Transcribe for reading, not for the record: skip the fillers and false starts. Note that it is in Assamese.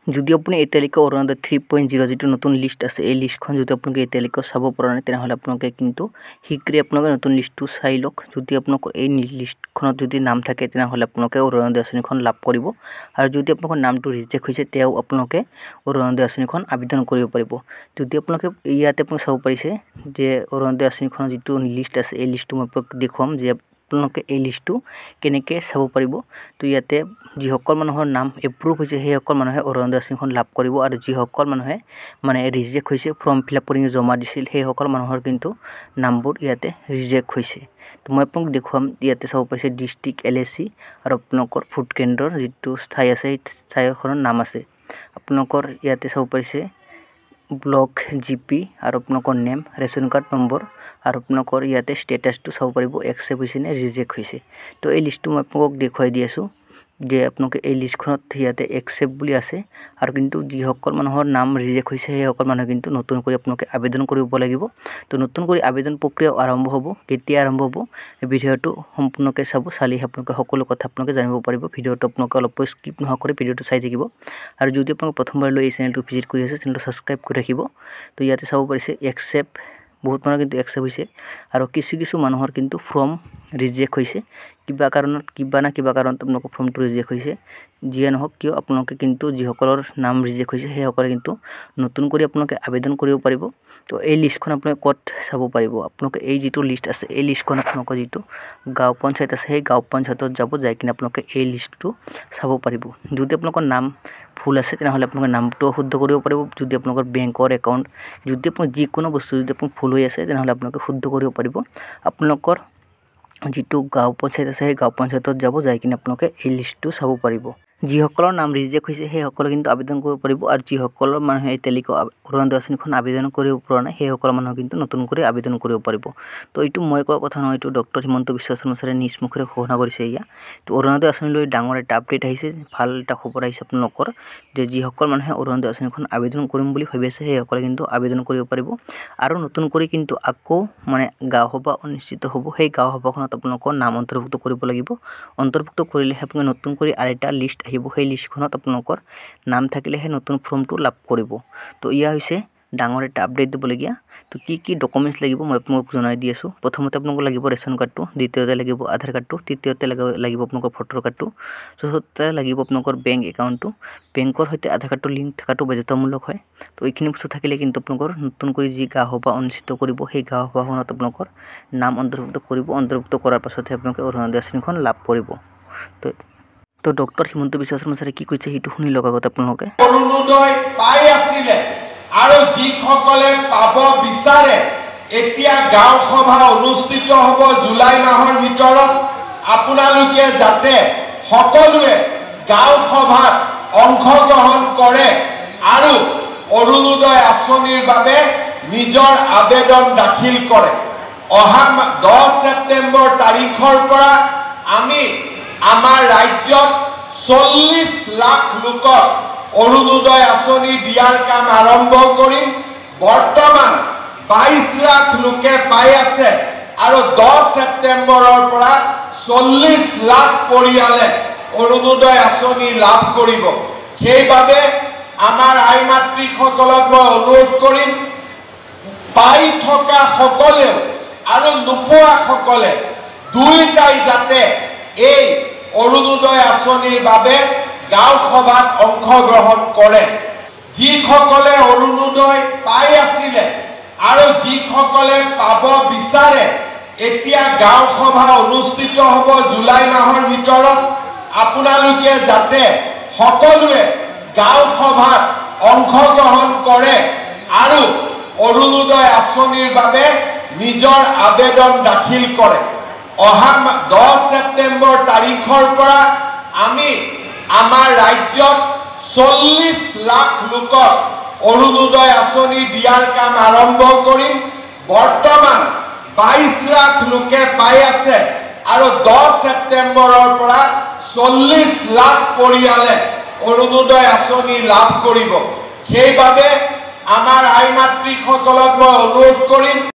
যদি আপুনি এই তালিকা অৰুণোদয় 3.0 যেটো নতুন লিষ্ট আছে এই লিষ্টখন যদি আপোনাক এই তালিকা চাব পৰা নাই তেনেহলে আপোনাক কিন্তু শীঘ্ৰে আপোনাক নতুন লিষ্টটো চাই লওক যদি আপোনাক এই লিষ্টখনত যদি নাম থাকে তেনেহলে আপোনাক অৰুণোদয় আঁচনিখন লাভ কৰিব আৰু যদি আপোনাক নামটো ৰিজেক্ট হৈছে তেও আপোনাক অৰুণোদয় আঁচনিখন আবেদন কৰিব পাৰিব যদি আপোনাক ইয়াতে আপুনি চাব পাৰিছে যে অৰুণোদয় আঁচনিখন যেটো লিষ্ট আছে এই লিষ্টটো মই আপোনাক দেখুৱাম যে আপোনাক এই লিষ্টটো কেনেকৈ চাব পাৰিব তো ইয়াতে যিসকল মানুহৰ নাম এপ্ৰুভ হৈছে সেই সকল মানুহে অৰুণোদয় আঁচনিখন লাভ কৰিব আৰু যিসকল মানুহে মানে ৰিজেক্ট হৈছে ফৰ্ম ফিলআপ কৰি জমা দিছিল সেই সকল মানুহৰ কিন্তু নামবোৰ ইয়াতে ৰিজেক্ট হৈছে তো মই আপোনাক দেখুৱাম ইয়াতে চাব পাৰিছে ডিস্ট্ৰিক্ট এলএসি আৰু আপোনাকৰ ফুড কেন্দ্ৰৰ যেটো স্থায়ী আছে এই স্থায়ীখনৰ নাম আছে আপোনাকৰ ইয়াতে চাব পাৰিছে ব্লক জিপি আৰু আপোনাকৰ নেম ৰেশন কাৰ্ড নম্বৰ আৰু আপোনাকৰ ইয়াতে ষ্টেটাসটো চাব পাৰিব একসেপ্ট হৈছে নে ৰিজেক্ট হৈছে তো এই লিষ্টটো মই আপোনাক দেখুৱাই দি আছো যে আপোনাক এই লিষ্টখনত ইয়াতে একসেপ্ট বুলি আছে আৰু কিন্তু যিসকল মানুহৰ নাম ৰিজেক্ট হৈছে সেই সকল মানুহ কিন্তু নতুন কৰি আপোনাক আবেদন কৰিব লাগিব তো নতুন কৰি আবেদন প্ৰক্ৰিয়া আৰম্ভ হ'ব কেতিয়া আৰম্ভ হ'ব এই ভিডিওটো সম্পূৰ্ণকৈ চাব চালি আপোনাক সকলো কথা আপোনাক জানিব পাৰিব ভিডিওটো আপোনাক অলপ স্কিপ নহয় কৰি ভিডিওটো চাই থাকিব আৰু যদি আপোনাক প্ৰথমবাৰ লৈ এই চেনেলটো ভিজিট কৰি আছে চেনেলটো সাবস্ক্ৰাইব কৰি ৰাখিব তো ইয়াতে চাব পাৰিছে একসেপ্ট বহুত মানুহ কিন্তু একসেপ্ট হৈছে আৰু কিছু মানুহৰ কিন্তু ফৰ্ম ৰিজেক্ট হৈছে কিবা কাৰণত কিবা কাৰণত আপোনাক ফৰ্মটো ৰিজেক্ট হৈছে যিয়ে নহওক কিয় আপোনাক কিন্তু যিসকলৰ নাম ৰিজেক্ট হৈছে সেই সকলে কিন্তু নতুন কৰি আপোনাক আবেদন কৰিব পাৰিব তো এই লিষ্টখন আপোনাক কত চাব পাৰিব আপোনাক এই যেটো লিষ্ট আছে এই লিষ্টখন আপোনাক যেটো গাঁও পঞ্চায়ত আছে সেই গাঁও পঞ্চায়তত যাব যাই কিনে আপোনাক এই লিষ্টটো চাব পাৰিব যদি আপোনাকৰ নাম ভুল আছে তেনেহলে আপোনাক নামটো শুদ্ধ কৰিব পাৰিব যদি আপোনাকৰ বেংকৰ একাউণ্ট যদি আপোন যিকোনো বস্তু যদি আপোন ভুল হৈ আছে তেনেহলে আপোনাক শুদ্ধ কৰিব পাৰিব আপোনাকৰ যেটো গাঁও পঞ্চায়ত আছে সেই গাঁও পঞ্চায়তত যাব যাই কিনে আপোনাক এই লিষ্টটো চাব পাৰিব যিসকলৰ নাম ৰিজেক্ট হৈছে সেই সকলে কিন্তু আবেদন কৰিব পাৰিব আৰু যিসকলৰ মানুহে এই তালিকা অৰুণোদয় আঁচনিখন আবেদন কৰিব পৰা নাই সেই সকল মানুহ কিন্তু নতুন কৰি আবেদন কৰিব পাৰিব তো এইটো মই কোৱা কথা নহয় এইটো ডক্টৰ হিমন্ত বিশ্ব শৰ্মা ছাৰে নিজ মুখেৰে ঘোষণা কৰিছে ইয়া তো অৰুণোদয় আঁচনিলৈ ডাঙৰ এটা আপডেট আহিছে ভাল এটা খবৰ আহিছে আপোনালোকৰ যে যিসকল মানুহে অৰুণোদয় আঁচনিখন আবেদন কৰিম বুলি ভাবি আছে সেই সকলে কিন্তু আবেদন কৰিব পাৰিব আৰু নতুন কৰি কিন্তু আকৌ মানে গাঁও সভা অনুষ্ঠিত হ'ব সেই গাঁও সভাখনত আপোনালোকৰ নাম অন্তৰ্ভুক্ত কৰিব লাগিব অন্তৰ্ভুক্ত কৰিলে আপোনাক নতুন কৰি আৰেটা লিষ্ট আহিব সেই লিষ্টখনত আপোনালোকৰ নাম থাকিলেহে নতুন ফৰ্মটো লাভ কৰিব তো ইয়া হৈছে ডাঙৰ এটা আপডেট দিবলগীয়া তো কি ডকুমেন্টস লাগিব মই আপোনাক জনাই দি আছো প্ৰথমতে আপোনাক লাগিব ৰেশন কাৰ্ডটো দ্বিতীয়তে লাগিব আধাৰ কাৰ্ডটো তৃতীয়তে লাগিব আপোনাক ভোটাৰ কাৰ্ডটো চতুৰ্থতে লাগিব আপোনাকৰ বেংক একাউণ্টটো বেংকৰ সৈতে আধাৰ কাৰ্ডটো লিংক থকাটো বাধ্যতামূলক হয় তো এইখিনি বস্তু থাকিলে কিন্তু আপোনাকৰ নতুন কৰি যি গাঁও সভা অনুষ্ঠিত কৰিব সেই গাঁও সভাখনত আপোনাকৰ নাম অন্তৰ্ভুক্ত কৰিব অন্তৰ্ভুক্ত কৰাৰ পাছতহে আপোনাক অৰুণোদয় আঁচনিখন লাভ কৰিব তো ডক্টৰ হিমন্ত বিশ্ব শৰ্মা ছাৰে কি কৈছে সেইটো শুনি লওক আগত আপোনালোকে অৰুণোদয় পাই আছিল আৰু যিসকলে পাব বিচাৰে এতিয়া গাঁও সভা অনুষ্ঠিত হ'ব জুলাই মাহৰ ভিতৰত আপোনালোকে যাতে সকলোৱে গাঁও সভাত অংশগ্ৰহণ কৰে আৰু অৰুণোদয় আঁচনিৰ বাবে নিজৰ আবেদন দাখিল কৰে অহা 10 ছেপ্টেম্বৰ তাৰিখৰ পৰা আমি আমাৰ ৰাজ্যত 40 লাখ লোকক অৰুণোদয় আঁচনি দিয়াৰ কাম আৰম্ভ কৰিম বৰ্তমান 22 লাখ লোকে পাই আছে আৰু 10 ছেপ্টেম্বৰৰ পৰা 40 লাখ পৰিয়ালে অৰুণোদয় আঁচনি লাভ কৰিব সেইবাবে আমাৰ আই মাতৃসকলক মই অনুৰোধ কৰিম পাই থকা সকলেও আৰু নোপোৱা সকলে দুইটাই যাতে এই অৰুণোদয় আঁচনিৰ বাবে গাঁও সভাত অংশগ্ৰহণ কৰে যিসকলে অৰুণোদয় পাই আছিল আৰু যিসকলে পাব বিচাৰে এতিয়া গাঁও সভা অনুষ্ঠিত হ'ব জুলাই মাহৰ ভিতৰত আপোনালোকে যাতে সকলোৱে গাঁও সভাত অংশগ্ৰহণ কৰে আৰু অৰুণোদয় আঁচনিৰ বাবে নিজৰ আবেদন দাখিল কৰে অহা 10 ছেপ্টেম্বৰ তাৰিখৰ পৰা আমি আমাৰ ৰাজ্যত 40 লাখ লোকক অৰুণোদয় আঁচনি দিয়াৰ কাম আৰম্ভ কৰিম বৰ্তমান 22 লাখ লোকে পাই আছে আৰু 10 ছেপ্টেম্বৰৰ পৰা 40 লাখ পৰিয়ালে অৰুণোদয় আঁচনি লাভ কৰিব সেইবাবে আমাৰ আই মাতৃসকলক মই অনুৰোধ কৰিম